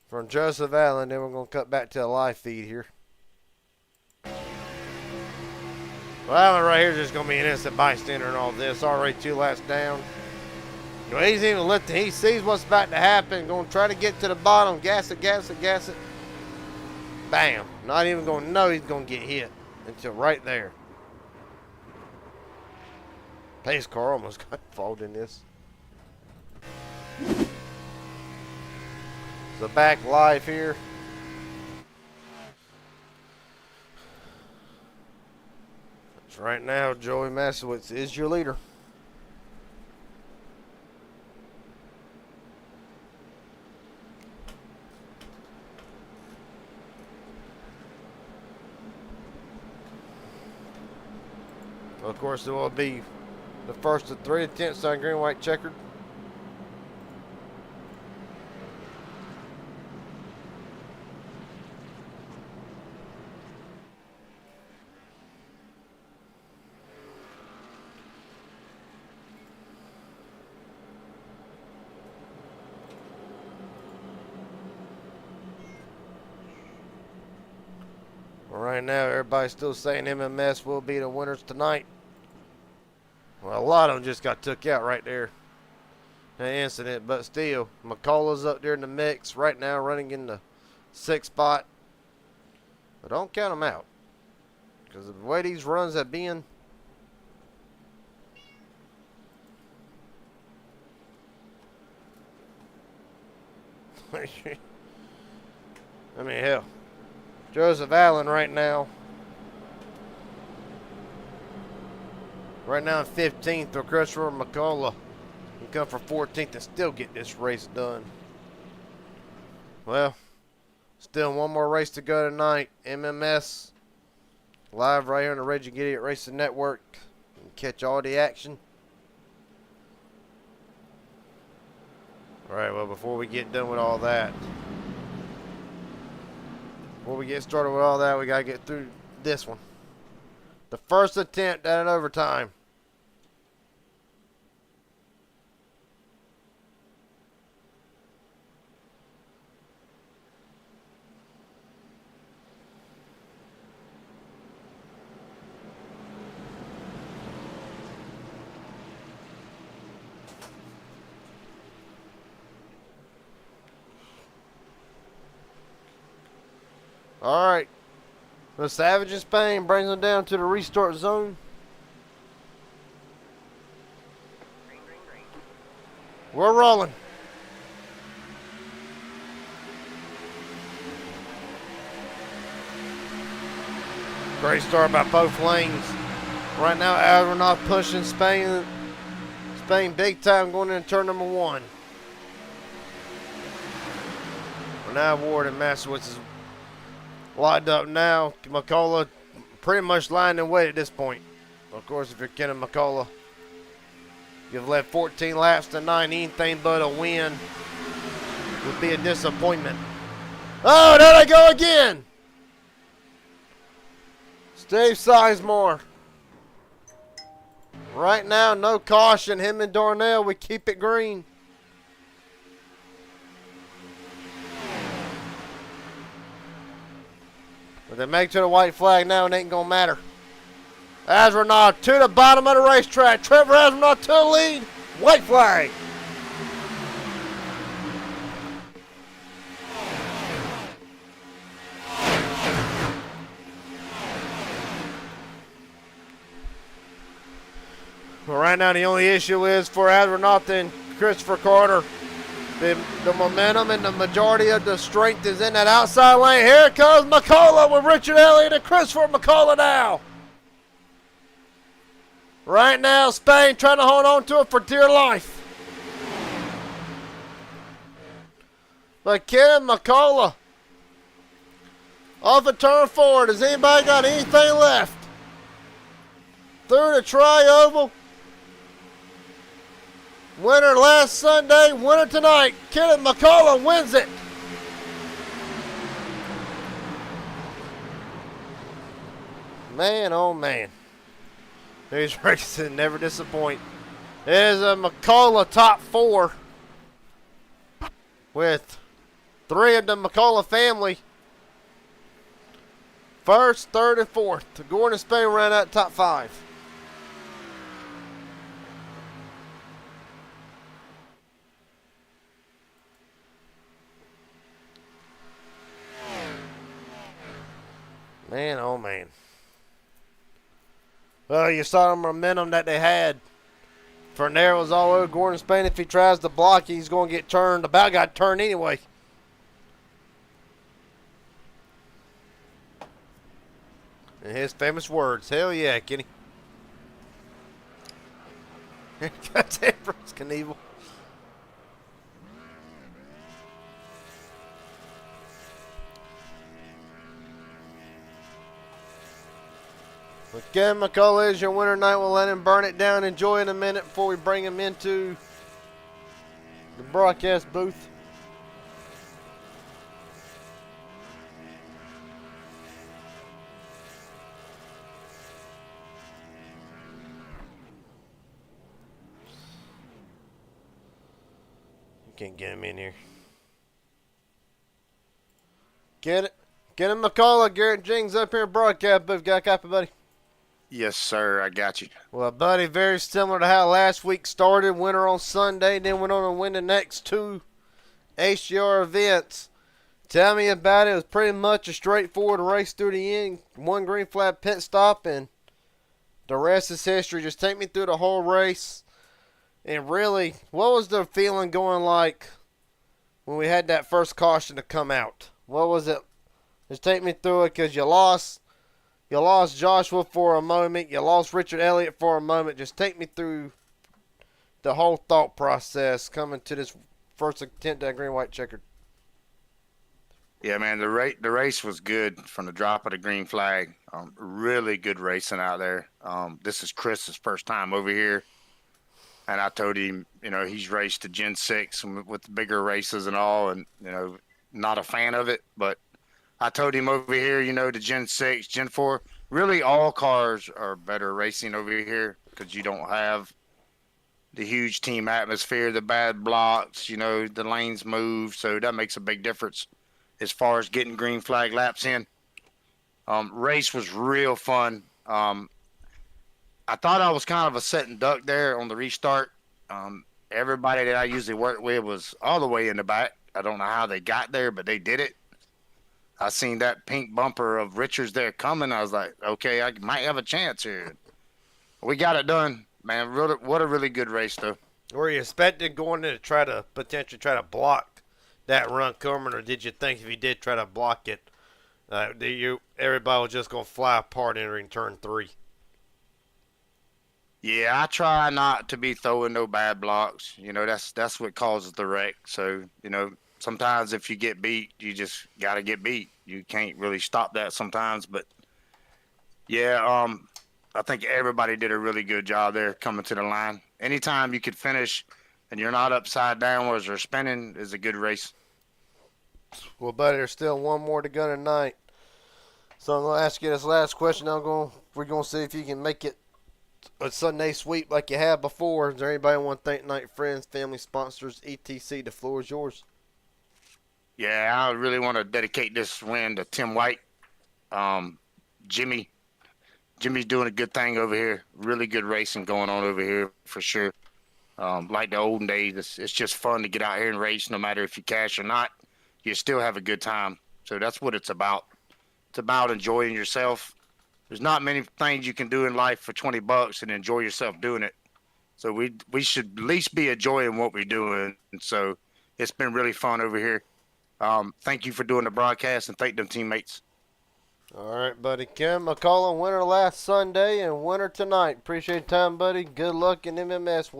From Joseph Allen, then we're going to cut back to a live feed here. Well, Allen right here is just going to be an innocent bystander in all this. Already 2 laps down. You know, he's even he sees what's about to happen. Going to try to get to the bottom. Gas it, gas it, gas it. Bam. Not even going to know he's going to get hit until right there. Pace car almost got involved in this. The back live here. So right now, Joey Masowitz is your leader. Of course, it will be the first of 3 attempts on green, white, checkered. Right now, everybody's still saying MMS will be the winners tonight. Well, a lot of them just got took out right there. An incident, but still, McCullough's up there in the mix right now, running in the 6th spot. But don't count them out, because the way these runs have been, I mean, hell. Joseph Allen right now. Right now in 15th for Christopher McCullough. He come for 14th and still get this race done. Well, still one more race to go tonight. MMS live right here on the Raging Idiot Racing Network. You can catch all the action. Alright, well, before we get done with all that, before we get started with all that, we got to get through this one. The first attempt at an overtime. All right. The Savage in Spain brings them down to the restart zone. We're rolling. Great start by both lanes. Right now, Alvarnoff pushing Spain big time going into turn number 1. We're now Ward and Masowitz is lined up now. McCullough pretty much lying in wait at this point. Of course, if you're Kenny McCullough, you've led 14 laps tonight. Anything but a win would be a disappointment. Oh, there they go again. Steve Sizemore. Right now, no caution. Him and Darnell, we keep it green. But they make to the white flag now, and it ain't going to matter. Astronaut to the bottom of the racetrack. Trevor Astronaut to the lead. White flag. Well, right now, the only issue is for Astronaut and Christopher Carter. The momentum and the majority of the strength is in that outside lane. Here comes McCullough with Richard Elliott and Christopher McCullough now. Right now, Spain trying to hold on to it for dear life. But Ken McCullough off a turn forward. Has anybody got anything left? Through the tri-oval. Winner last Sunday, winner tonight. Kenneth McCullough wins it. Man, oh man. These races never disappoint. It is a McCullough top 4 with 3 of the McCullough family. First, third, and fourth. Gordon and Spain ran out top 5. Man, oh man. Well, you saw the momentum that they had. Ferner was all over Gordon Spain. If he tries to block, he's going to get turned. About got turned anyway. And his famous words, hell yeah, Kenny. Got Ambrose Knievel. Again, McCullough is your winner tonight. We'll let him burn it down. Enjoy in a minute before we bring him into the broadcast booth. You can't get him in here. Get it. Get him, McCullough. Garrett Jings up here in broadcast booth. Got a copy, buddy? Yes, sir. I got you. Well, buddy, very similar to how last week started. Winner on Sunday, then went on to win the next 2 HGR events. Tell me about it. It was pretty much a straightforward race through the end. 1 green flag pit stop, and the rest is history. Just take me through the whole race. And really, what was the feeling going like when we had that first caution to come out? What was it? Just take me through it, because you lost. You lost Joshua for a moment. You lost Richard Elliott for a moment. Just take me through the whole thought process coming to this first attempt at green-white checkered. Yeah, man, the race was good from the drop of the green flag. Really good racing out there. This is Chris's first time over here. And I told him, he's raced the Gen 6 with bigger races and all, and, not a fan of it. But I told him over here, the Gen 6, Gen 4, really all cars are better racing over here because you don't have the huge team atmosphere, the bad blocks, the lanes move. So that makes a big difference as far as getting green flag laps in. Race was real fun. I thought I was kind of a sitting duck there on the restart. Everybody that I usually work with was all the way in the back. I don't know how they got there, but they did it. I seen that pink bumper of Richards there coming. I was like, okay, I might have a chance here. We got it done, man. What a really good race, though. Were you expecting going in to potentially try to block that run coming, or did you think if you did try to block it, everybody was just going to fly apart entering turn 3? Yeah, I try not to be throwing no bad blocks. That's what causes the wreck. So, sometimes if you get beat, you just got to get beat. You can't really stop that sometimes. But, yeah, I think everybody did a really good job there coming to the line. Anytime you could finish and you're not upside downwards or spinning is a good race. Well, buddy, there's still one more to go tonight. So I'm going to ask you this last question. We're going to see if you can make it a Sunday sweep like you have before. Is there anybody want to thank tonight? Friends, family, sponsors, etc.? The floor is yours. Yeah, I really want to dedicate this win to Tim White. Jimmy's doing a good thing over here. Really good racing going on over here for sure. Like the olden days, it's just fun to get out here and race. No matter if you cash or not, you still have a good time. So that's what it's about. It's about enjoying yourself. There's not many things you can do in life for $20 and enjoy yourself doing it. So we should at least be enjoying what we're doing. And so it's been really fun over here. Thank you for doing the broadcast, and thank them teammates. All right, buddy. Ken McCullough, winner last Sunday and winner tonight. Appreciate your time, buddy. Good luck in MMS.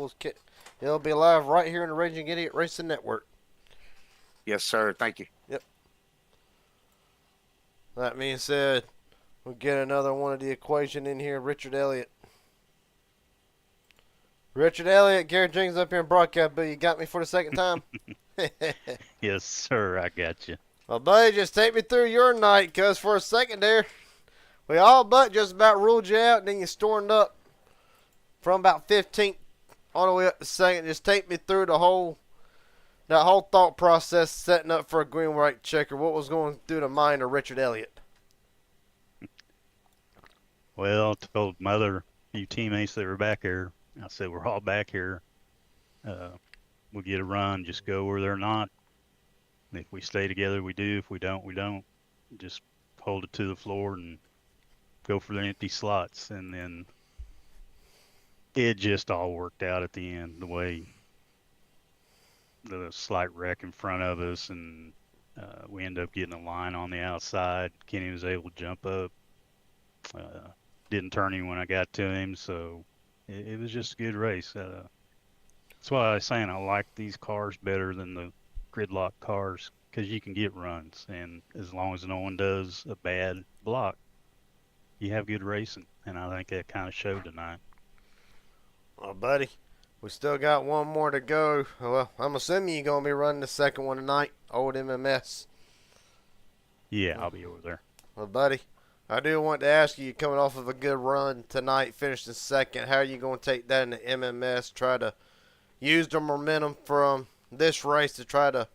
It'll be live right here in the Raging Idiot Racing Network. Yes, sir. Thank you. Yep. That being said, we'll get another one of the equation in here. Richard Elliott. Richard Elliott, Gary Jenkins up here in broadcast, but you got me for the second time. Yes, sir. I got you. Well, buddy, just take me through your night, cause for a second there, we all but just about ruled you out, and then you stormed up from about 15th all the way up to second. Just take me through that whole thought process, setting up for a green-white checker. What was going through the mind of Richard Elliott? Well, I told my other few teammates that were back here, I said, we're all back here. We'll get a run. Just go where they're not. If we stay together, we do. If we don't, we don't. Just hold it to the floor and go for the empty slots. And then it just all worked out at the end, the way the slight wreck in front of us, and we ended up getting a line on the outside. Kenny was able to jump up. Didn't turn him when I got to him, so it was just a good race. That's why I was saying I like these cars better than the gridlock cars, because you can get runs, and as long as no one does a bad block, you have good racing, and I think that kind of showed tonight. Well, buddy, we still got one more to go. Well, I'm assuming you're going to be running the second one tonight, old MMS. Yeah, I'll be over there. Well, buddy, I do want to ask you, coming off of a good run tonight, finishing second, how are you going to take that into MMS, try to use the momentum from this race to try to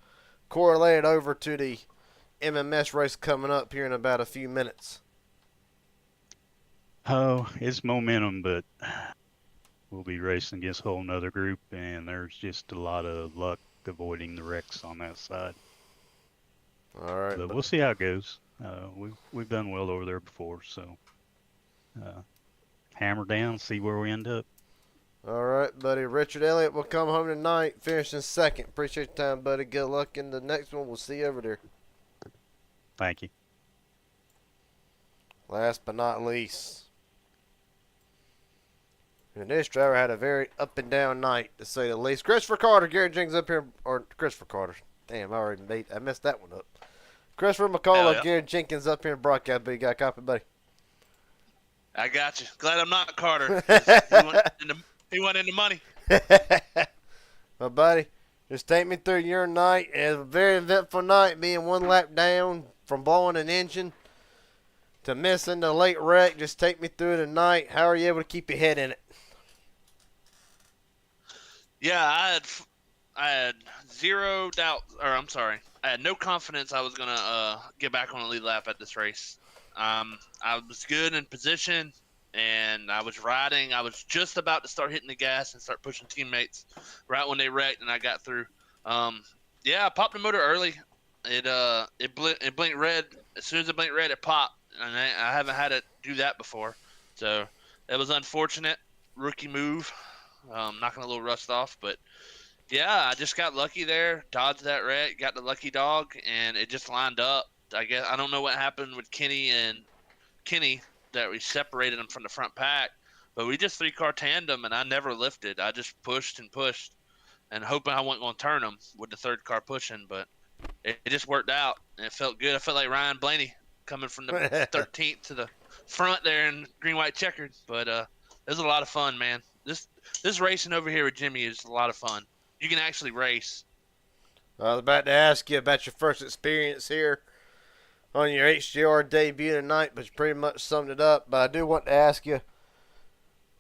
correlate it over to the MMS race coming up here in about a few minutes? Oh, it's momentum, but we'll be racing against a whole nother group, and there's just a lot of luck avoiding the wrecks on that side. All right, but we'll see how it goes. We've done well over there before, so hammer down, see where we end up. All right, buddy. Richard Elliott will come home tonight, finishing second. Appreciate your time, buddy. Good luck in the next one. We'll see you over there. Thank you. Last but not least, and this driver had a very up and down night, to say the least. Christopher Carter, Gary Jenkins up here, or Christopher Carter. Damn, I messed that one up. Christopher McCullough, yeah. Gary Jenkins up here in broadcast, but you got a copy, buddy. I got you. Glad I'm not Carter. He went into money. Well, buddy, just take me through your night. It was a very eventful night, being one lap down from blowing an engine to missing the late wreck. Just take me through the night. How are you able to keep your head in it? Yeah, I had zero doubt, or I'm sorry, I had no confidence I was gonna get back on a lead lap at this race. I was good in position, and I was riding. I was just about to start hitting the gas and start pushing teammates right when they wrecked, and I got through. Yeah, I popped the motor early. It blinked red. As soon as it blinked red, it popped, and I haven't had it do that before. So it was unfortunate. Rookie move, knocking a little rust off. But yeah, I just got lucky there, dodged that wreck, got the lucky dog, and it just lined up. I guess I don't know what happened with Kenny that we separated them from the front pack, but we just 3-car tandem, and I never lifted. I just pushed and pushed, and hoping I wasn't going to turn them with the third car pushing, but it just worked out, and it felt good. I felt like Ryan Blaney coming from the 13th to the front there in green-white checkered, but it was a lot of fun, man. This racing over here with Jimmy is a lot of fun. You can actually race. I was about to ask you about your first experience here on your HGR debut tonight, but you pretty much summed it up. But I do want to ask you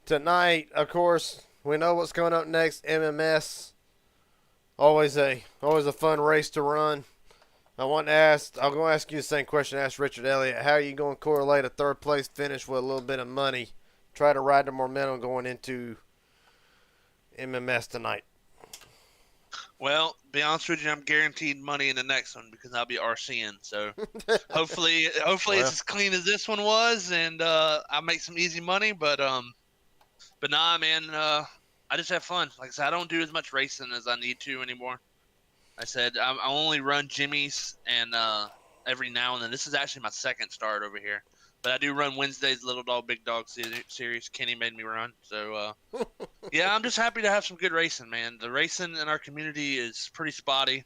tonight, of course, we know what's coming up next, MMS. Always a fun race to run. I'm going to ask you the same question I asked Richard Elliott. How are you going to correlate a third place finish with a little bit of money? Try to ride the momentum going into MMS tonight. Well, to be honest with you, I'm guaranteed money in the next one because I'll be RCing. So hopefully it's as clean as this one was, and I make some easy money. But nah, man, I just have fun. Like I said, I don't do as much racing as I need to anymore. I said I only run Jimmy's and every now and then. This is actually my second start over here, but I do run Wednesday's Little Dog Big Dog series. Kenny made me run, so yeah, I'm just happy to have some good racing, man. The racing in our community is pretty spotty,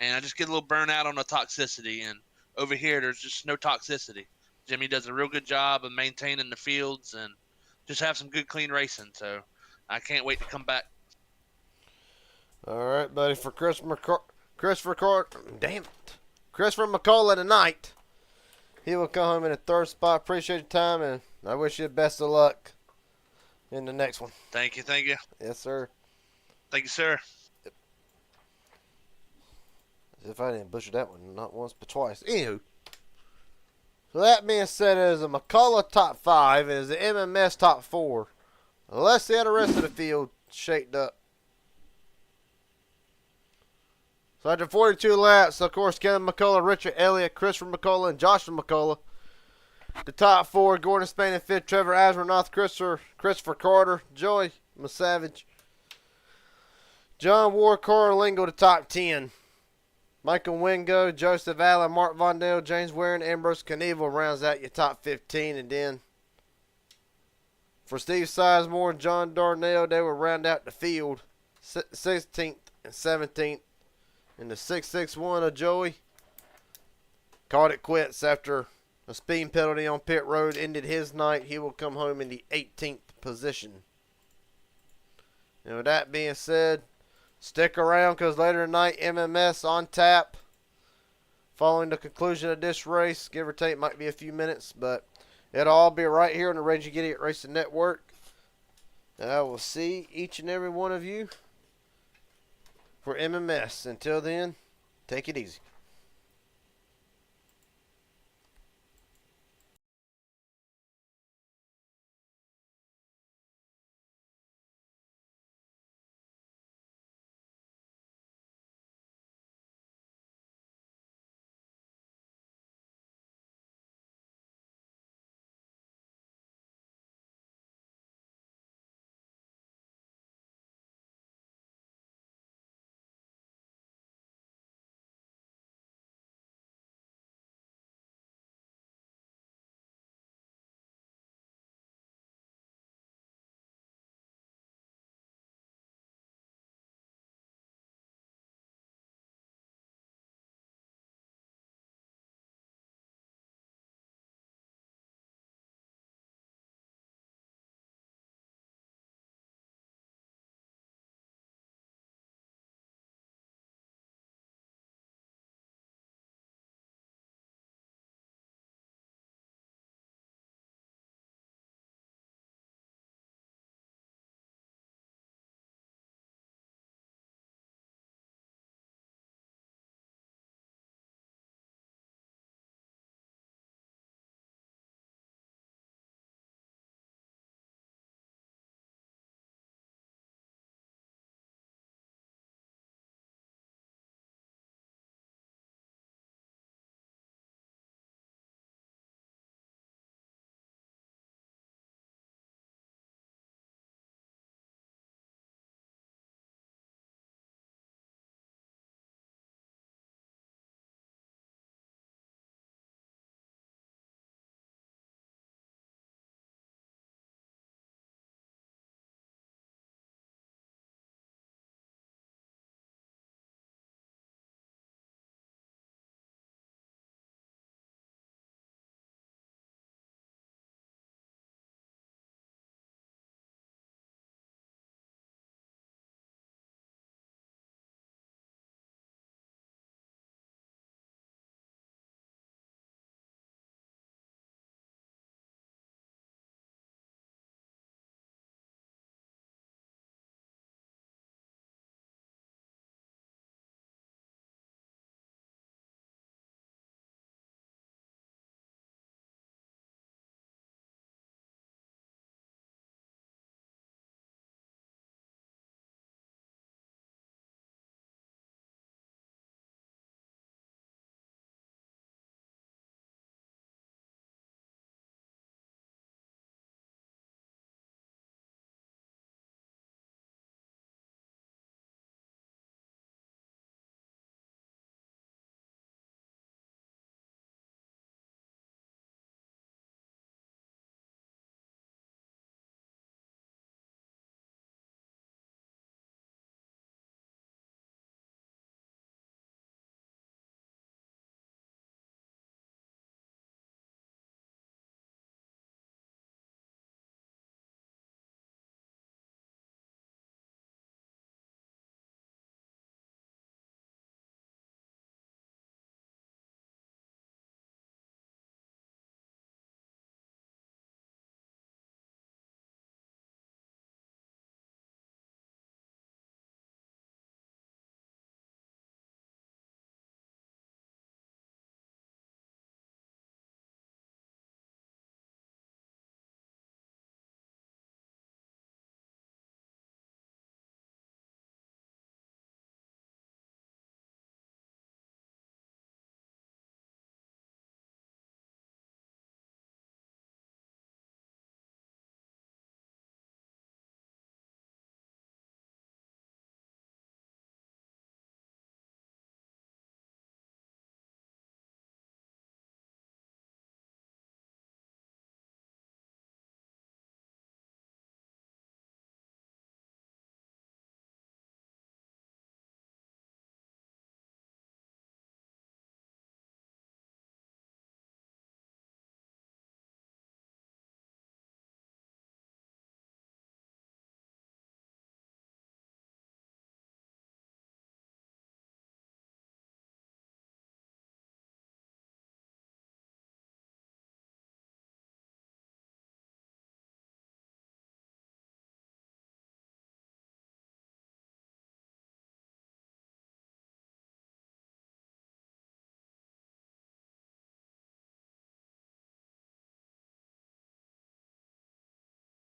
and I just get a little burnout on the toxicity. And over here, there's just no toxicity. Jimmy does a real good job of maintaining the fields and just have some good, clean racing. So I can't wait to come back. All right, buddy. For Christopher McCullough tonight. He will come home in the third spot. Appreciate your time, and I wish you the best of luck in the next one. Thank you, thank you, Yes, sir. thank you, sir. As if I didn't butcher that one not once but twice. Anywho. So that being said, it is a McCullough top 5. It is the MMS top 4. Let's see how the rest of the field shaped up. So after 42 laps, of course, Kevin McCullough, Richard Elliott, Christopher McCullough, and Joshua McCullough. The top 4, Gordon Spain in 5th, Trevor Asmernoth, Christopher Carter, Joey Savage, John Ward, Carl Lingo, the top 10. Michael Wingo, Joseph Allen, Mark Vondale, James Waring, Ambrose Knievel rounds out your top 15. And then for Steve Sizemore and John Darnell, they will round out the field 16th and 17th. In the 661 of Joey, called it quits after a speeding penalty on pit road ended his night. He will come home in the 18th position. And with that being said, stick around because later tonight, MMS on tap. Following the conclusion of this race, give or take, might be a few minutes, but it'll all be right here on the Raging Idiot Racing Network. And I will see each and every one of you for MMS. Until then, take it easy.